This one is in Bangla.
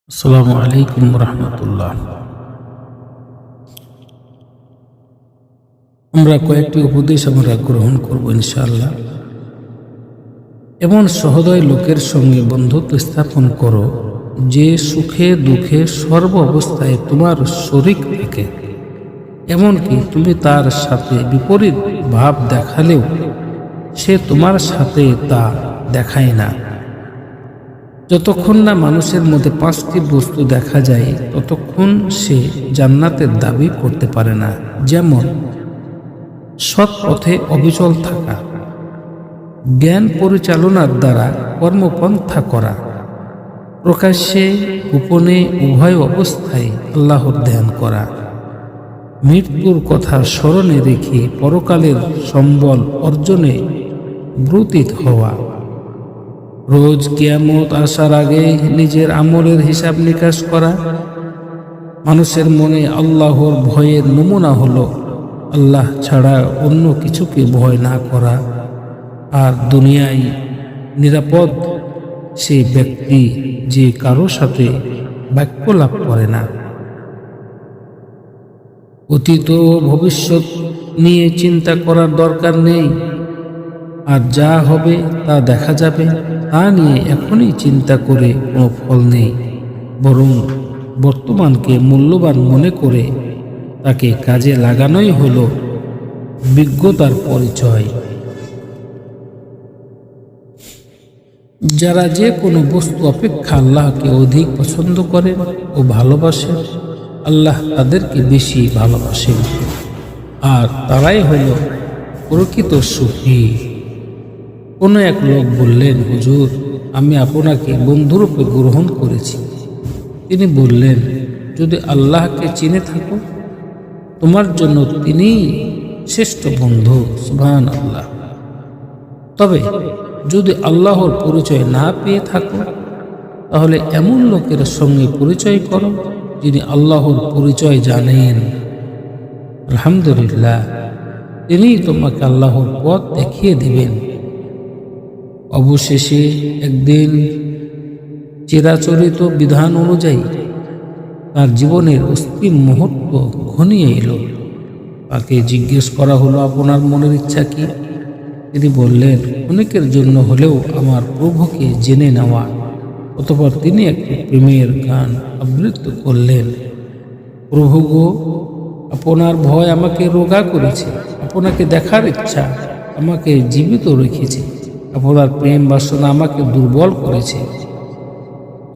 আসসালামু আলাইকুম রহমতুল্লাহ। আমরা কয়েকটি উপদেশ গ্রহণ করব ইনশাআল্লাহ। এমন সহৃদয় লোকের সঙ্গে বন্ধুত্ব স্থাপন করো যে সুখে দুঃখে সর্ব অবস্থায় তোমার শরীক থাকে, এমনকি তুমি তার সাথে বিপরীত ভাব দেখালেও সে তোমার সাথে তা দেখায় না। যতক্ষণ না মানুষের মধ্যে 5টি বস্তু দেখা যায় ততক্ষণ সে জান্নাতের দাবি করতে পারে না। যেমন সৎ পথে অবিচল থাকা, জ্ঞান পরিচালনার দ্বারা কর্মপন্থা করা, প্রকাশ্যে গোপনে উভয় অবস্থায় আল্লাহর ধ্যান করা, মৃত্যুর কথা স্মরণে রেখে পরকালের সম্বল অর্জনে ব্রতী হওয়া, রোজ কিয়ামত আসার আগে নিজের আমলের হিসাব নিকাশ করা, মানুষের মনে আল্লাহর ভয়ের নমুনা হলো আল্লাহ ছাড়া অন্য কিছুকে ভয় না করা, আর দুনিয়ায় নিরাপদ সে ব্যক্তি যে কারো সাথে বাক্য লাভ করে না। অতীত ও ভবিষ্যৎ নিয়ে চিন্তা করার দরকার নেই, আর যা হবে তা দেখা যাবে, তা নিয়ে এখনই চিন্তা করে কোনো ফল নেই। বরং বর্তমানকে মূল্যবান মনে করে তাকে কাজে লাগানোই হলো বিজ্ঞতার পরিচয়। যারা যে কোনো বস্তু অপেক্ষা আল্লাহকে অধিক পছন্দ করেন ও ভালোবাসেন, আল্লাহ তাদেরকে বেশি ভালোবাসেন, আর তারাই হলো প্রকৃত সুখী। কোনো এক লোক বললেন, হুজুর, আমি আপনাকে বন্ধুরূপে গ্রহণ করেছি। তিনি বললেন, যদি আল্লাহকে চিনে থাকো তোমার জন্য তিনিই শ্রেষ্ঠ বন্ধু। সুবহানাল্লাহ। তবে যদি আল্লাহর পরিচয় না পেয়ে থাকো তাহলে এমন লোকের সঙ্গে পরিচয় করো যিনি আল্লাহর পরিচয় জানেন। আলহামদুলিল্লাহ, তিনিই তোমাকে আল্লাহর পথ দেখিয়ে দিবেন। অবশেষে একদিন চিরাচরিত বিধান অনুযায়ী তার জীবনের অন্তিম মুহূর্ত ঘনিয়ে এলো। তাকে জিজ্ঞেস করা হলো, আপনার মনের ইচ্ছা কি? তিনি বললেন, অনেকের জন্য হলেও আমার প্রভুকে জেনে নেওয়া। অতঃপর তিনি একটি প্রেমের গান আবৃত্তি করলেন। প্রভু গো, আপনার ভয় আমাকে রোগা করেছে, আপনাকে দেখার ইচ্ছা আমাকে জীবিত রেখেছে, আপনার প্রেম বাসনা আমাকে দুর্বল করেছে।